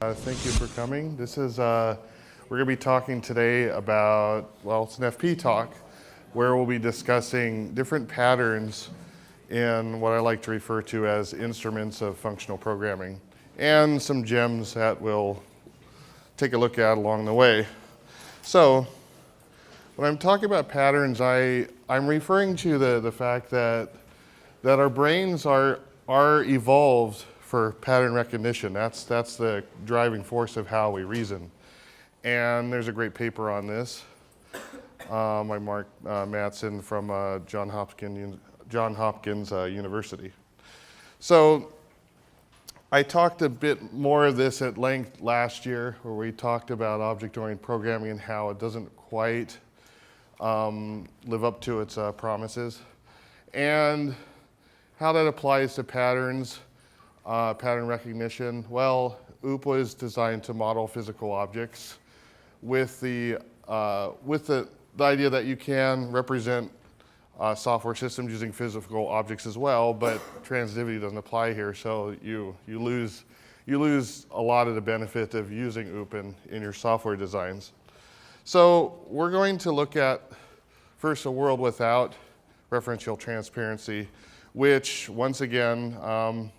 Thank you for coming. This is, we're going to be talking today about, well, it's an FP talk, where we'll be discussing different patterns in what I like to refer to as instruments of functional programming, and some gems that we'll take a look at along the way. So, when I'm talking about patterns, I'm referring to the fact that our brains are evolved for pattern recognition. That's the driving force of how we reason. And there's a great paper on this by Mark Mattson from Johns Hopkins University. So I talked a bit more of this at length last year, where we talked about object-oriented programming and how it doesn't quite live up to its promises, and how that applies to patterns. Pattern recognition. Well, OOP was designed to model physical objects with the idea that you can represent software systems using physical objects as well, but transitivity doesn't apply here, so you lose a lot of the benefit of using OOP in your software designs. So we're going to look at first a world without referential transparency, which once again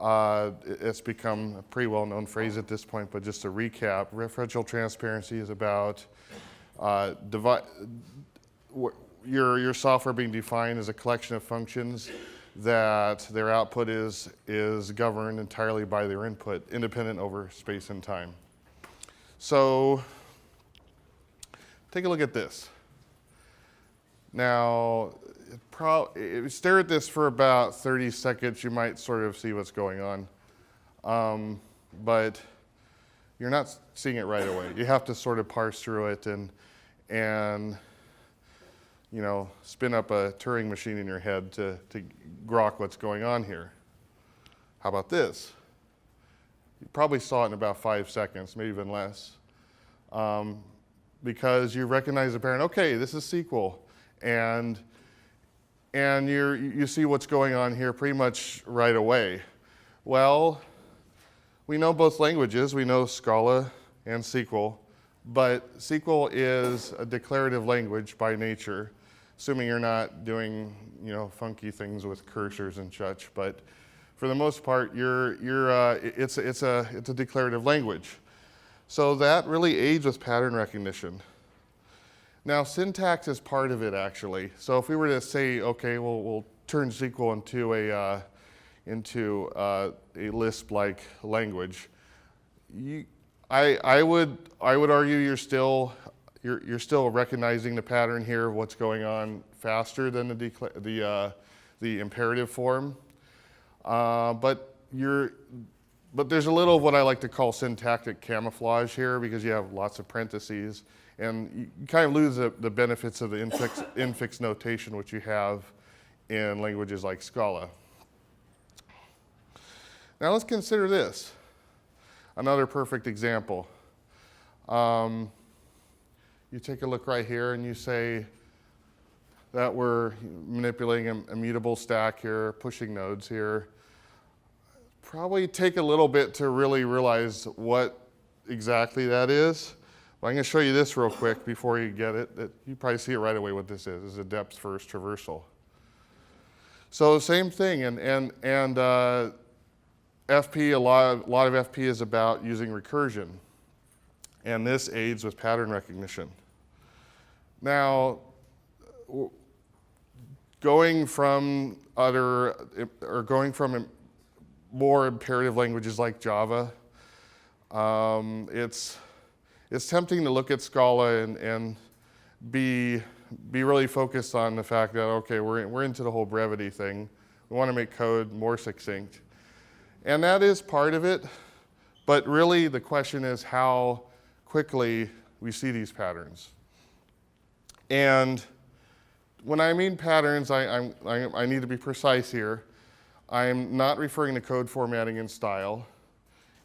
it's become a pretty well-known phrase at this point, but just to recap, referential transparency is about your software being defined as a collection of functions that their output is governed entirely by their input, independent over space and time. So take a look at this. Now, if you stare at this for about 30 seconds, you might sort of see what's going on. But you're not seeing it right away. You have to sort of parse through it and you know, spin up a Turing machine in your head to grok what's going on here. How about this? You probably saw it in about 5 seconds, maybe even less. Because you recognize the pattern, okay, this is SQL. And you see what's going on here pretty much right away. Well, we know both languages. We know Scala and SQL, but SQL is a declarative language by nature, assuming you're not doing funky things with cursors and such. But for the most part, it's a declarative language. So that really aids with pattern recognition. Now, syntax is part of it, actually. So if we were to say, okay, we'll turn SQL into a Lisp-like language, I would argue you're still recognizing the pattern here of what's going on faster than the imperative form. But there's a little of what I like to call syntactic camouflage here, because you have lots of parentheses. And you kind of lose the benefits of the infix notation, which you have in languages like Scala. Now let's consider this. Another perfect example. You take a look right here and you say that we're manipulating an immutable stack here, pushing nodes here. Probably take a little bit to really realize what exactly that is. Well, I'm going to show you this real quick before you get it. You probably see it right away what this is. This is a depth first traversal. So same thing, and FP, a lot of FP is about using recursion, and this aids with pattern recognition. Now, going from more imperative languages like Java, it's tempting to look at Scala and be really focused on the fact that, okay, we're into the whole brevity thing. We want to make code more succinct. And that is part of it, but really the question is how quickly we see these patterns. And when I mean patterns, I need to be precise here. I'm not referring to code formatting and style,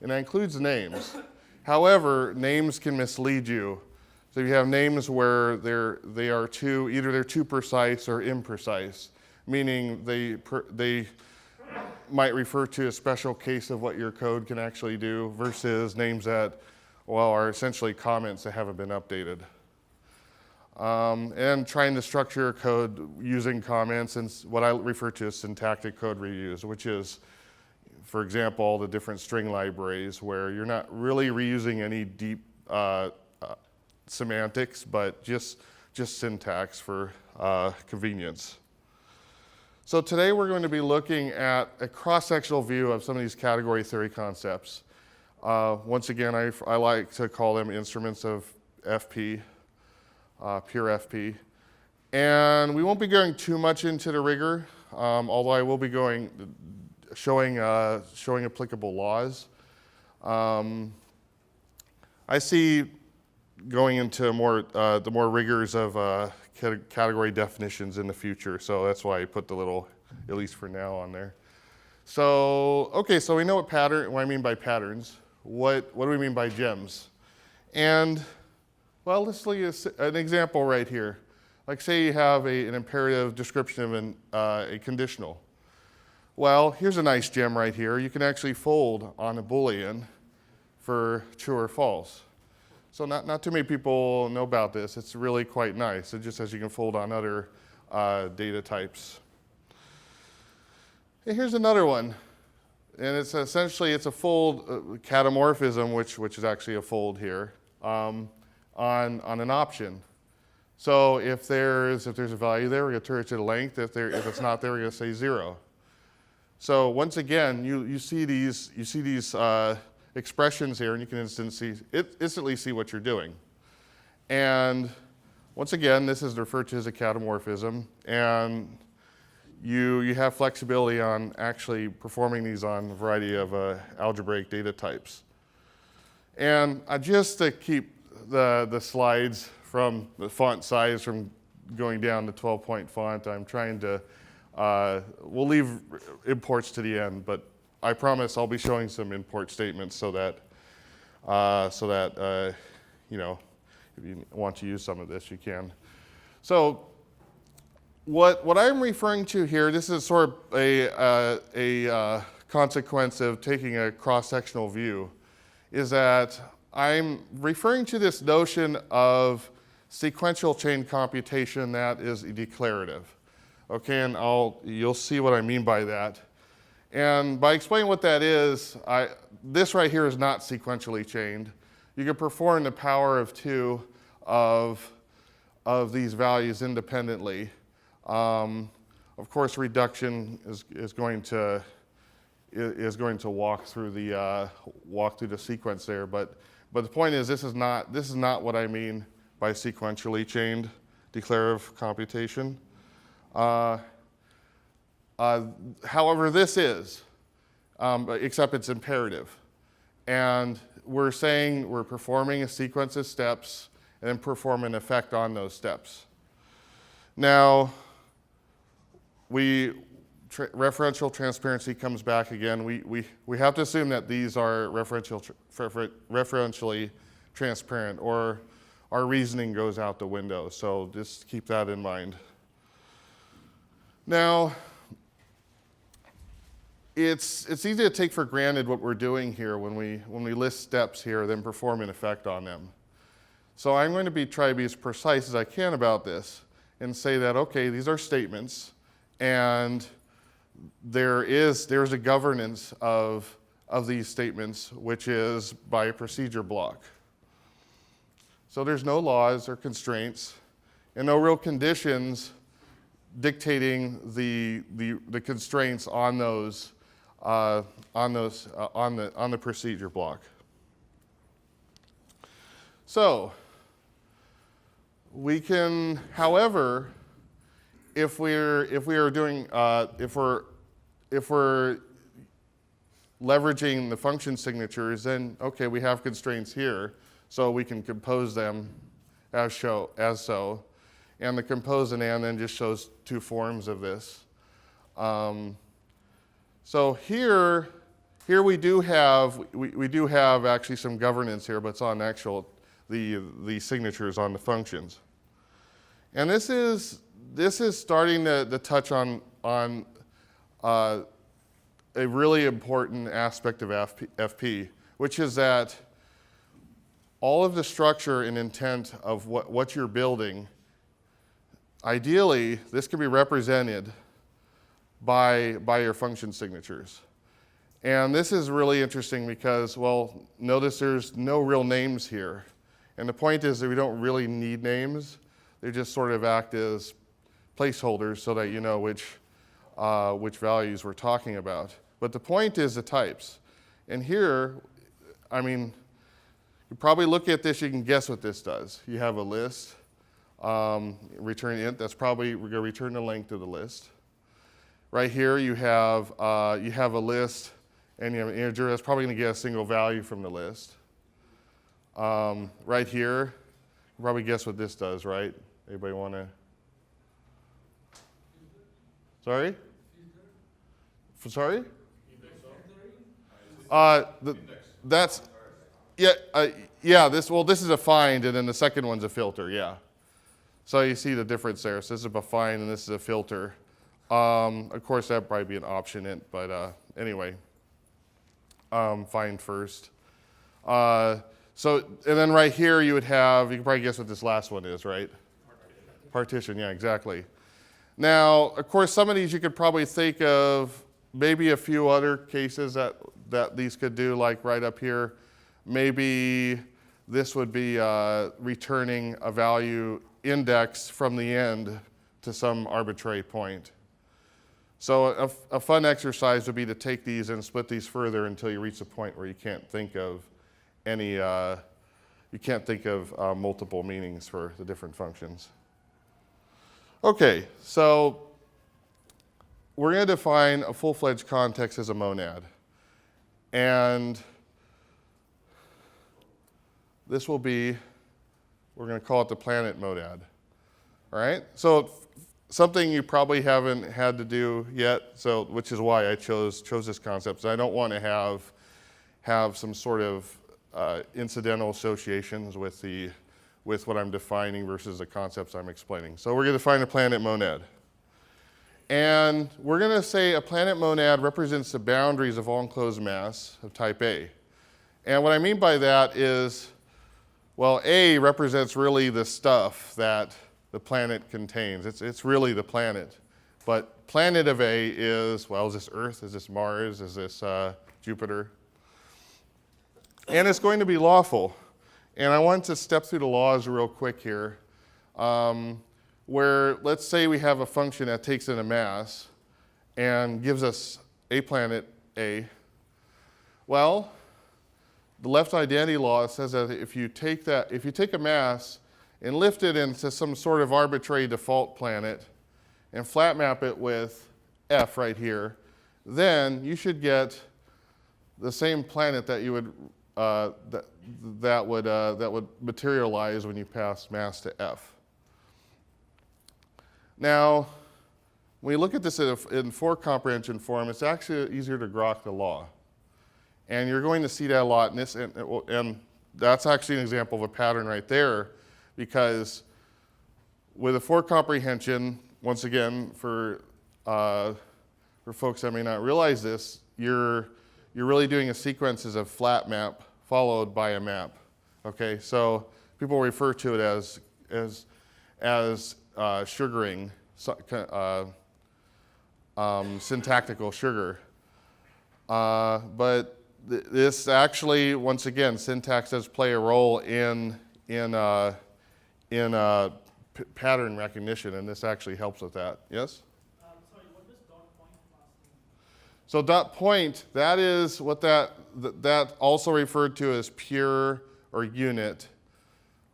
and that includes names. However, names can mislead you. So you have names where either they're too precise or imprecise, meaning they might refer to a special case of what your code can actually do versus names that, well, are essentially comments that haven't been updated. And trying to structure your code using comments and what I refer to as syntactic code reuse, which is, for example, all the different string libraries where you're not really reusing any deep semantics, but just syntax for convenience. So today we're going to be looking at a cross-sectional view of some of these category theory concepts. Once again, I like to call them instruments of FP, pure FP. And we won't be going too much into the rigor, although I will be showing applicable laws. I see going into the more rigors of category definitions in the future, so that's why I put the little, at least for now, on there. So, okay, so we know what I mean by patterns. What do we mean by gems? And, well, let's look at an example right here. Like, say you have an imperative description of a conditional. Well, here's a nice gem right here. You can actually fold on a Boolean for true or false. So not too many people know about this. It's really quite nice. It just says you can fold on other data types. And here's another one. And it's essentially, it's a fold catamorphism, which is actually a fold here, on an option. So if there's a value there, we're going to turn it to the length. If it's not there, we're going to say 0. So once again, you see these expressions here, and you can instantly see what you're doing. And once again, this is referred to as a catamorphism, and you have flexibility on actually performing these on a variety of algebraic data types. And just to keep the slides from the font size from going down to 12-point font, I'm trying to, we'll leave imports to the end, but I promise I'll be showing some import statements so that you know, if you want to use some of this, you can. So what I'm referring to here, this is sort of a consequence of taking a cross-sectional view, is that I'm referring to this notion of sequential chain computation that is declarative. Okay, and you'll see what I mean by that. And by explaining what that is, this right here is not sequentially chained. You can perform the power of 2 of these values independently. Of course, reduction is going to walk through the sequence there. But the point is, this is not what I mean by sequentially chained declarative computation. However, this is, except it's imperative. And we're saying we're performing a sequence of steps and then perform an effect on those steps. Now, referential transparency comes back again. We have to assume that these are referentially transparent, or our reasoning goes out the window. So just keep that in mind. Now, it's easy to take for granted what we're doing here when we list steps here, then perform an effect on them. So I'm going to try to be as precise as I can about this and say that, okay, these are statements, and there's a governance of these statements, which is by a procedure block. So there's no laws or constraints, and no real conditions dictating the constraints on those on the procedure block. So we can, however, if we're leveraging the function signatures, then okay, we have constraints here, so we can compose them as so. And the compose and then just shows 2 forms of this. So here we do have actually some governance here, but it's on the signatures on the functions. And this is starting to touch on a really important aspect of FP, which is that all of the structure and intent of what you're building, ideally, this can be represented by your function signatures. And this is really interesting because, well, notice there's no real names here. And the point is that we don't really need names. They just sort of act as placeholders so that you know which values we're talking about. But the point is the types. And here, I mean, you probably look at this, you can guess what this does. You have a list, return int, that's probably, we're gonna return the length of the list. Right here you have a list and you have an integer, that's probably gonna get a single value from the list. Right here, you probably guess what this does, right? Anybody wanna? Sorry? Sorry? That's, yeah, this is a find, and then the second one's a filter, yeah. So you see the difference there. So this is a find, and this is a filter. Of course, that'd probably be an option int, but anyway, find first. And then right here you would have, you can probably guess what this last one is, right? Partition, yeah, exactly. Now, of course, some of these you could probably think of maybe a few other cases that these could do, like right up here. Maybe this would be returning a value index from the end to some arbitrary point. So a fun exercise would be to take these and split these further until you reach a point where you can't think of any, multiple meanings for the different functions. Okay, so we're going to define a full-fledged context as a monad. And this will be, we're going to call it the planet monad. All right? So something you probably haven't had to do yet, so which is why I chose this concept. So I don't want to have some sort of incidental associations with what I'm defining versus the concepts I'm explaining. So we're going to define a planet monad. And we're going to say a planet monad represents the boundaries of all enclosed mass of type A. And what I mean by that is, well, A represents really the stuff that the planet contains. It's really the planet. But planet of A is, well, is this Earth? Is this Mars? Is this Jupiter? And it's going to be lawful. And I want to step through the laws real quick here. Where let's say we have a function that takes in a mass and gives us a planet A. Well, the left identity law says that if you take a mass and lift it into some sort of arbitrary default planet and flat map it with F right here, then you should get the same planet that you would that would materialize when you pass mass to F. Now, when you look at this in for comprehension form, it's actually easier to grok the law. And you're going to see that a lot in this, and that's actually an example of a pattern right there, because with a for comprehension, once again, for folks that may not realize this, you're really doing a sequences of flat map followed by a map. Okay, so people refer to it as sugaring, syntactical sugar. But this actually, once again, syntax does play a role in pattern recognition, and this actually helps with that. Yes? Sorry, what does dot point mean? So dot point, that is what that also referred to as pure or unit.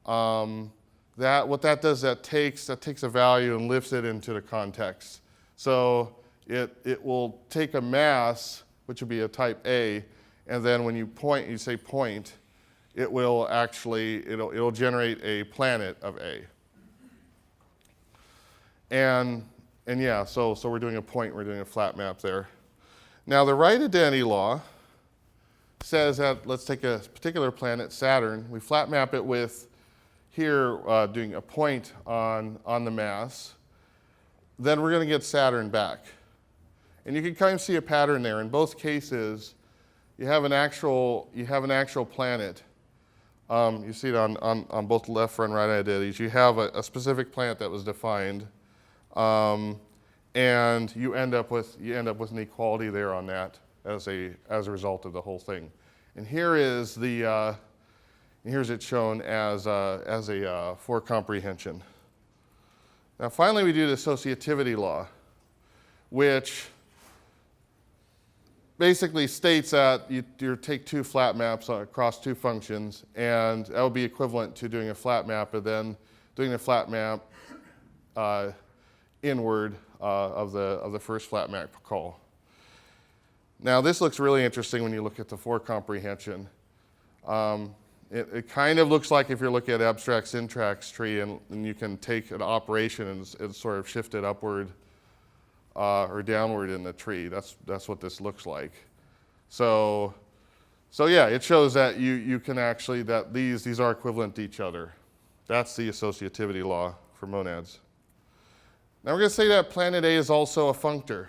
What that does, that takes a value and lifts it into the context. So it will take a mass, which would be a type A, and then when you say point, it will actually, it'll generate a planet of A. And yeah, so we're doing a point, we're doing a flat map there. Now the right identity law says that, let's take a particular planet, Saturn, we flat map it with here doing a point on the mass, then we're going to get Saturn back. And you can kind of see a pattern there. In both cases, you have an actual planet. You see it on both the left and right identities. You have a specific planet that was defined, and you end up with an equality there on that as a result of the whole thing. And here is here's it shown as a for comprehension. Now finally we do the Associativity Law, which basically states that you take two flat maps across two functions, and that would be equivalent to doing a flat map and then doing a flat map inward of the first flat map call. Now this looks really interesting when you look at the for comprehension. It kind of looks like if you're looking at abstract syntax tree and you can take an operation and sort of shift it upward or downward in the tree. That's what this looks like. So yeah, it shows that you can actually, that these are equivalent to each other. That's the associativity law for monads. Now we're going to say that planet A is also a functor.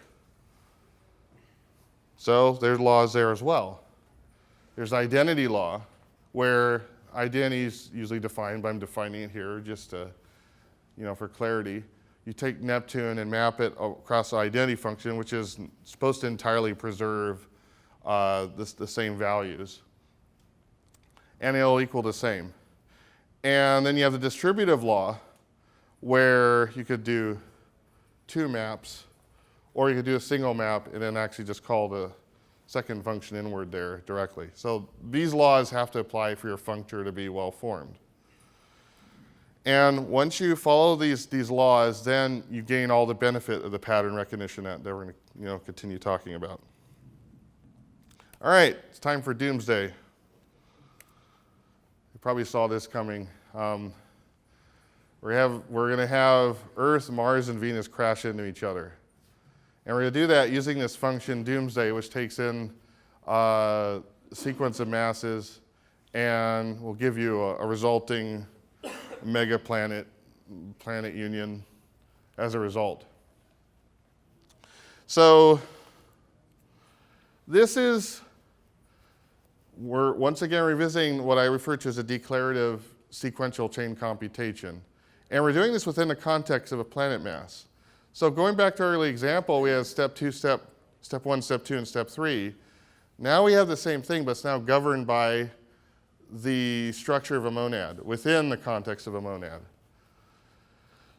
So there's laws there as well. There's identity law, where identity is usually defined, but I'm defining it here just to, for clarity. You take Neptune and map it across the identity function, which is supposed to entirely preserve the same values. And it'll equal the same. And then you have the distributive law, where you could do two maps, or you could do a single map and then actually just call the second function inward there directly. So these laws have to apply for your functor to be well formed. And once you follow these laws, then you gain all the benefit of the pattern recognition that we're going to continue talking about. All right, it's time for Doomsday. You probably saw this coming. We're going to have Earth, Mars, and Venus crash into each other. And we're going to do that using this function Doomsday, which takes in a sequence of masses and will give you a resulting mega planet union as a result. So we're once again revisiting what I refer to as a declarative sequential chain computation. And we're doing this within the context of a planet mass. So going back to our early example, we have step 1, step 2, and step 3. Now we have the same thing, but it's now governed by the structure of a monad within the context of a monad.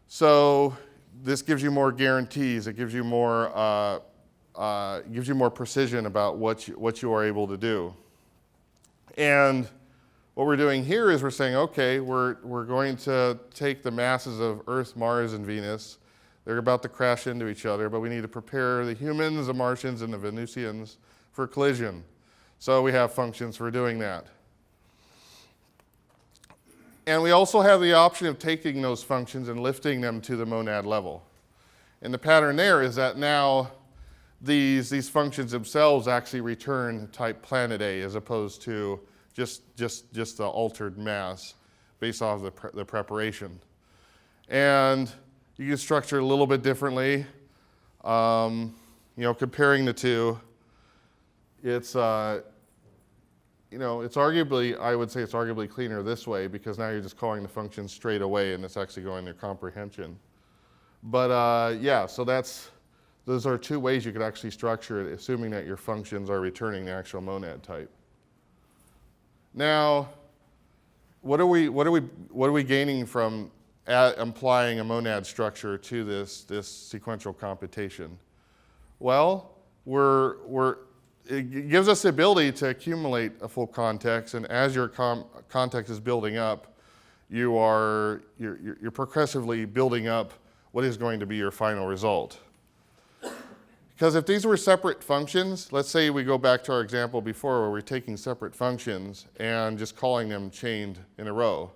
So this gives you more guarantees. It gives you more precision about what you are able to do. And what we're doing here is we're saying, okay, we're going to take the masses of Earth, Mars, and Venus. They're about to crash into each other, but we need to prepare the humans, the Martians, and the Venusians for collision. So we have functions for doing that. And we also have the option of taking those functions and lifting them to the monad level. And the pattern there is that now these functions themselves actually return type planet A as opposed to just the altered mass based off of the preparation. And you can structure it a little bit differently. Comparing the two, it's arguably, I would say it's arguably cleaner this way because now you're just calling the function straight away and it's actually going to comprehension. But yeah, so those are two ways you could actually structure it, assuming that your functions are returning the actual monad type. Now, what are we gaining from applying a monad structure to this sequential computation? Well, it gives us the ability to accumulate a full context, and as your context is building up, you're progressively building up what is going to be your final result. Because if these were separate functions, let's say we go back to our example before where we're taking separate functions and just calling them chained in a row.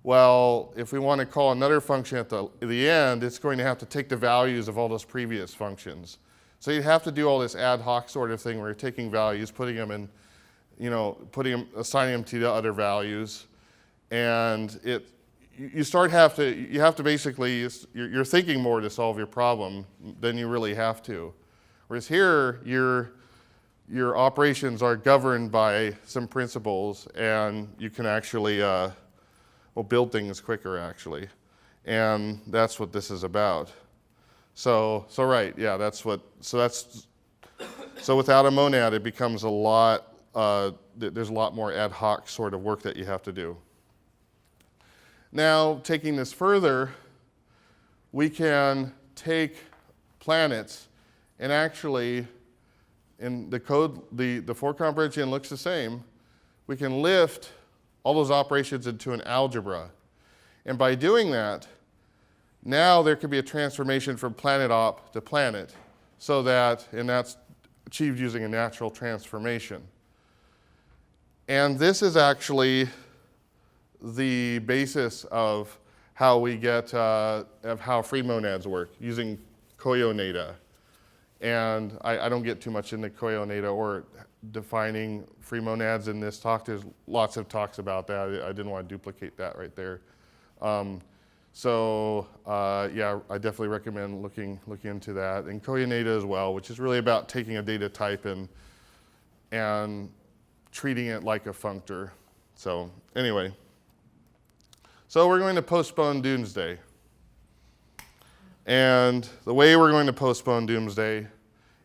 Well, if we want to call another function at the end, it's going to have to take the values of all those previous functions. So you have to do all this ad hoc sort of thing where you're taking values, putting them in, assigning them to the other values, and you have to basically, you're thinking more to solve your problem than you really have to. Whereas here, your operations are governed by some principles, and you can actually build things quicker, actually. And that's what this is about. So right, yeah, so without a monad, it becomes a lot, there's a lot more ad hoc sort of work that you have to do. Now, taking this further, we can take planets and actually, in the code, the for comprehension looks the same. We can lift all those operations into an algebra. And by doing that, now there could be a transformation from planet op to planet, so that, and that's achieved using a natural transformation. And this is actually the basis of how we get, of how free monads work, using Koyonada. And I don't get too much into Koyonada or defining free monads in this talk. There's lots of talks about that. I didn't want to duplicate that right there. Yeah, I definitely recommend looking into that. And Koyonada as well, which is really about taking a data type and treating it like a functor. So anyway, so we're going to postpone Doomsday. And the way we're going to postpone Doomsday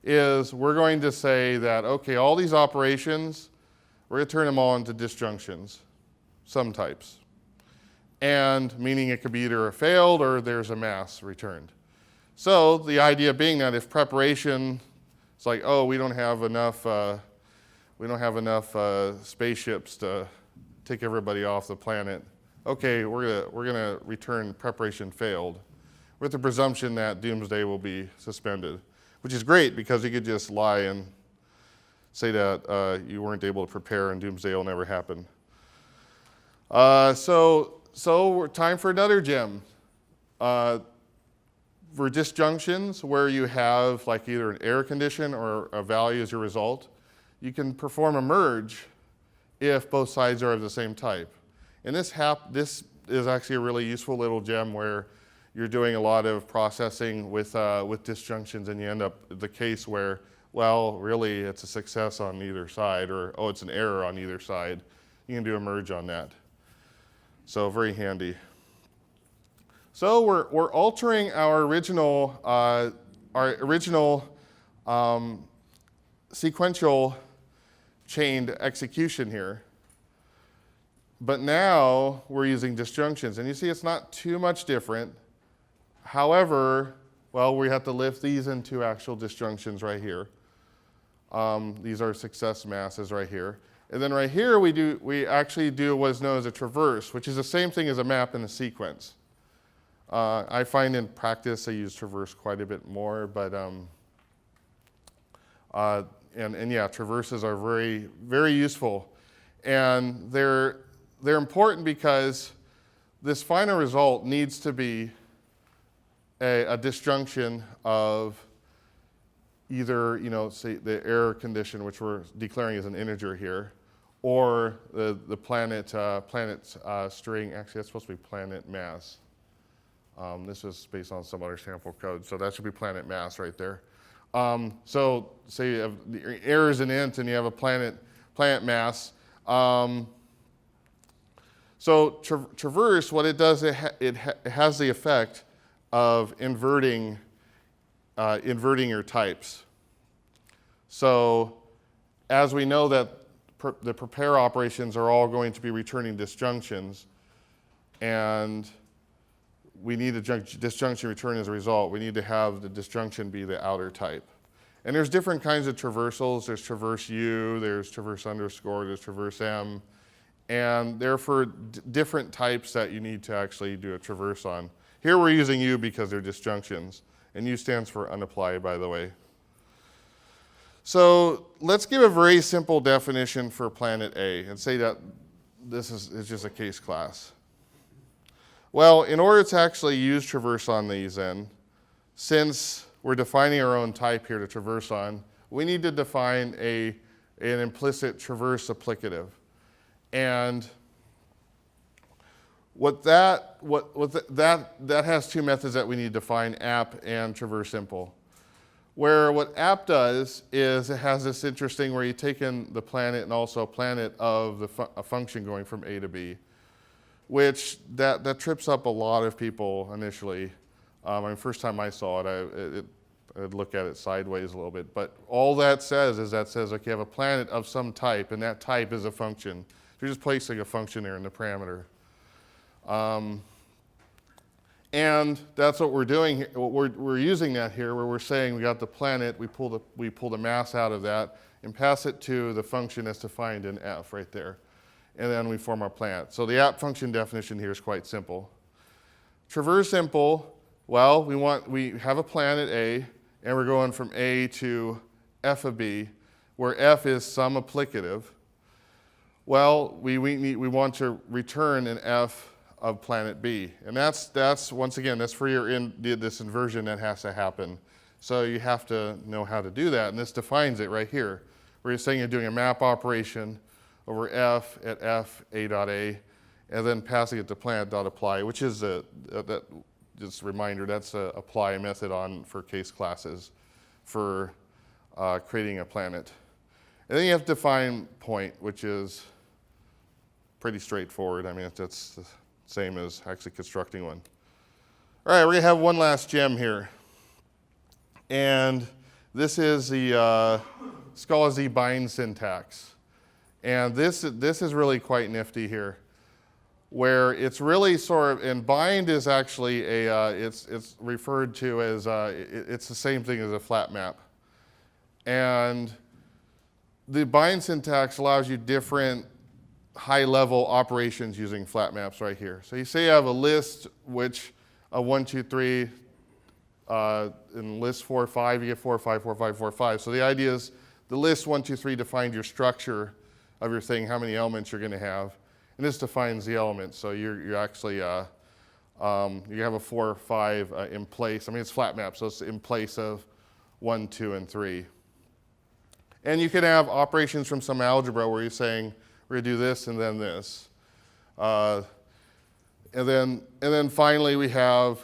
is we're going to say that, okay, all these operations, we're going to turn them all into disjunctions, some types. And meaning it could be either a failed or there's a mass returned. So the idea being that if preparation, it's like, oh, we don't have enough spaceships to take everybody off the planet. Okay, we're gonna return preparation failed, with the presumption that Doomsday will be suspended, which is great because you could just lie and say that you weren't able to prepare and Doomsday will never happen. So time for another gem. For disjunctions where you have like either an error condition or a value as your result, you can perform a merge if both sides are of the same type. And this is actually a really useful little gem where you're doing a lot of processing with disjunctions, and you end up the case where, well, really it's a success on either side, or oh, it's an error on either side. You can do a merge on that. So very handy. So we're altering our original sequential chained execution here. But now we're using disjunctions, and you see it's not too much different. However, well, we have to lift these into actual disjunctions right here. These are success masses right here. And then right here we actually do what is known as a traverse, which is the same thing as a map in a sequence. I find in practice I use traverse quite a bit more, but yeah, traverses are very, very useful. And they're important because this final result needs to be a disjunction of either, say the error condition, which we're declaring as an integer here, or the planet string. Actually, that's supposed to be planet mass. This was based on some other sample code, so that should be planet mass right there. So say you have the error is an int and you have a planet mass. So traverse, what it does, it has the effect of inverting your types. So as we know that the prepare operations are all going to be returning disjunctions, and we need a disjunction return as a result, we need to have the disjunction be the outer type. And there's different kinds of traversals. There's traverse U, there's traverse underscore, there's traverse M. And they're for different types that you need to actually do a traverse on. Here we're using U because they're disjunctions. And U stands for unapply, by the way. So let's give a very simple definition for planet A and say that this is just a case class. Well, in order to actually use traverse on these then, since we're defining our own type here to traverse on, we need to define an implicit traverse applicative. And that has two methods that we need to define, app and traverse simple. Where what app does is it has this interesting where you take in the planet and also a planet of a function going from A to B, which that trips up a lot of people initially. First time I saw it, I'd look at it sideways a little bit. But all that says is okay, you have a planet of some type, and that type is a function. You're just placing a function there in the parameter. And that's what we're doing here. We're using that here, where we're saying we got the planet, we pull the mass out of that, and pass it to the function that's defined in f right there. And then we form our planet. So the app function definition here is quite simple. Traverse simple, well, we have a planet A, and we're going from A to f of B, where f is some applicative. Well, we want to return an f of planet B. And that's once again, that's for this inversion that has to happen. So you have to know how to do that. And this defines it right here, where you're saying you're doing a map operation over f at f a dot a, and then passing it to planet dot apply, which is just a reminder, that's a apply method for case classes for creating a planet. And then you have to define point, which is pretty straightforward. I mean, that's the same as actually constructing one. All right, we're gonna have one last gem here. And this is the Scalzi bind syntax. And this is really quite nifty here, where it's really sort of, and bind is actually it's referred to as, it's the same thing as a flat map. And the bind syntax allows you different high-level operations using flat maps right here. So you say you have a list, which 1, 2, 3, in list 4, 5, you get 4, 5, 4, 5, 4, 5. So the idea is the list 1, 2, 3 defined your structure of your thing, how many elements you're going to have. And this defines the elements. So you're actually, you have a 4 or 5 in place. I mean, it's flat map, so it's in place of 1, 2, and 3. And you can have operations from some algebra where you're saying, we're going to do this and then this. And then finally we have,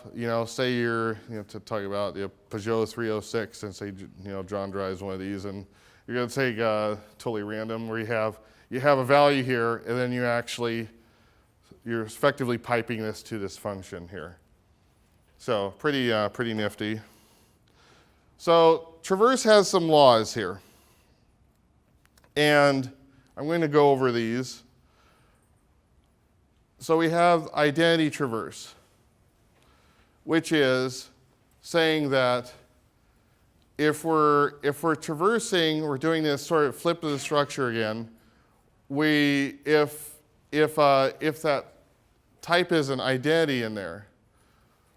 say you're, to talk about the Peugeot 306, and say, John drives one of these, and you're going to take totally random, where you have a value here, and then you're effectively piping this to this function here. So pretty nifty. So Traverse has some laws here. And I'm going to go over these. So we have identity traverse, which is saying that if we're traversing, we're doing this sort of flip of the structure again. If that type is an identity in there,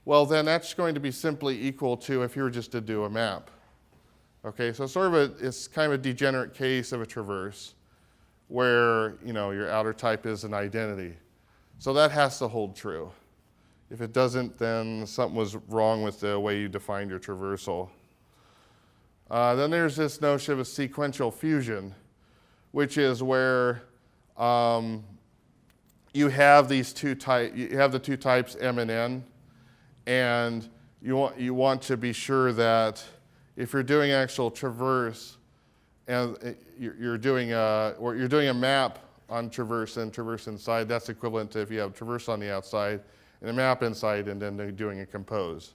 well then that's going to be simply equal to if you were just to do a map. Okay, so it's kind of a degenerate case of a traverse where your outer type is an identity. So that has to hold true. If it doesn't, then something was wrong with the way you defined your traversal. Then there's this notion of a sequential fusion, which is where you have these two types. You have the two types M and N, and you want to be sure that if you're doing actual traverse, and you're doing a map on traverse and traverse inside, that's equivalent to if you have traverse on the outside and a map inside, and then doing a compose.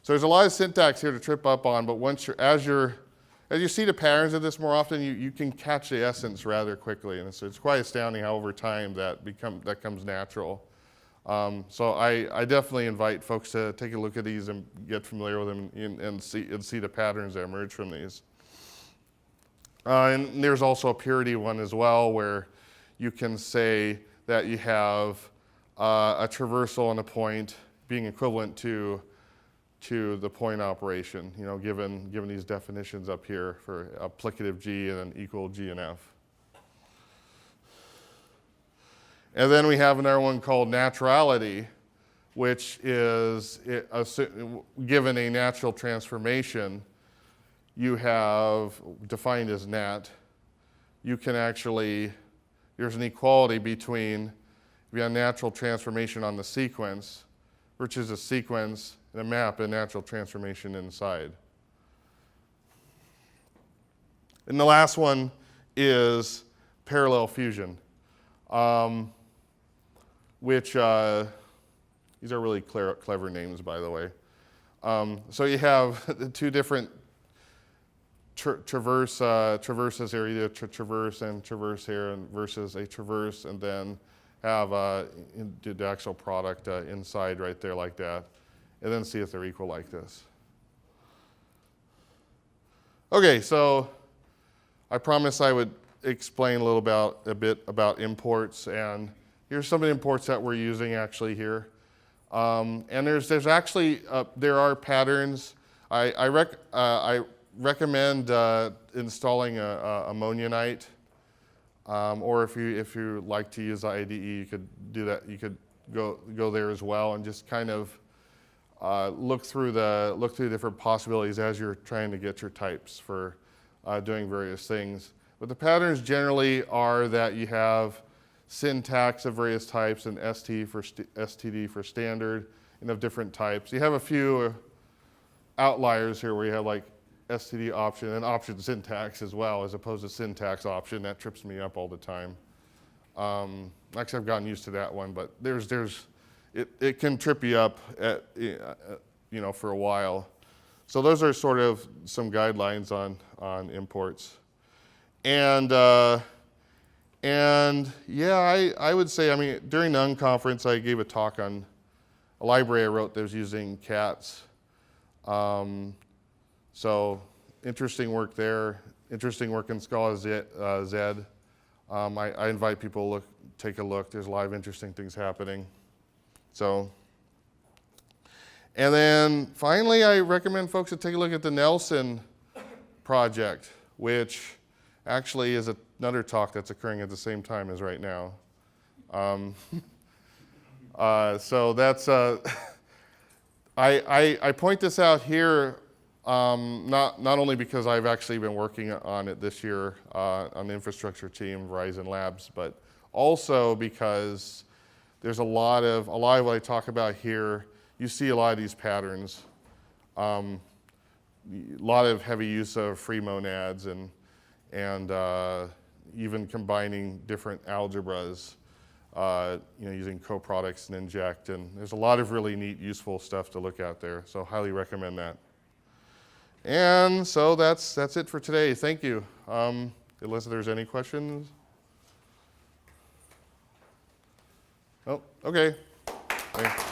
So there's a lot of syntax here to trip up on, but as you see the patterns of this more often, you can catch the essence rather quickly, and it's quite astounding how over time that comes natural. So I definitely invite folks to take a look at these and get familiar with them and see the patterns that emerge from these. And there's also a purity one as well, where you can say that you have a traversal and a point being equivalent to the point operation, given these definitions up here for applicative G and then equal G and F. And then we have another one called naturality, which is given a natural transformation you have defined as nat. You can there's an equality between if you have natural transformation on the sequence, which is a sequence and a map and natural transformation inside. And the last one is parallel fusion, which these are really clever names, by the way. So you have the two different traverses here, either traverse and traverse here, and versus a traverse, and then have the actual product inside right there like that, and then see if they're equal like this. Okay, so I promised I would explain a bit about imports, and here's some of the imports that we're using actually here. And there's actually there are patterns. I recommend installing Ammonionite, or if you like to use the IDE, you could do that. You could go there as well and just kind of look through different possibilities as you're trying to get your types for doing various things. But the patterns generally are that you have syntax of various types and STD for standard and of different types. You have a few outliers here where you have like STD option and option syntax as well, as opposed to syntax option. That trips me up all the time. Actually, I've gotten used to that one, but it can trip you up for a while. So those are sort of some guidelines on imports. And yeah, I would say, I mean, during the unconference, I gave a talk on a library I wrote that was using cats. So interesting work there, interesting work in Scala Z. I invite people to take a look. There's a lot of interesting things happening. So, and then finally, I recommend folks to take a look at the Nelson project, which actually is another talk that's occurring at the same time as right now. So that's, I point this out here not only because I've actually been working on it this year on the infrastructure team, Verizon Labs, but also because there's a lot of what I talk about here. You see a lot of these patterns, a lot of heavy use of free monads and even combining different algebras, using coproducts and inject, and there's a lot of really neat, useful stuff to look at there. So highly recommend that. And so that's it for today. Thank you. Unless there's any questions. Oh, okay. Thanks.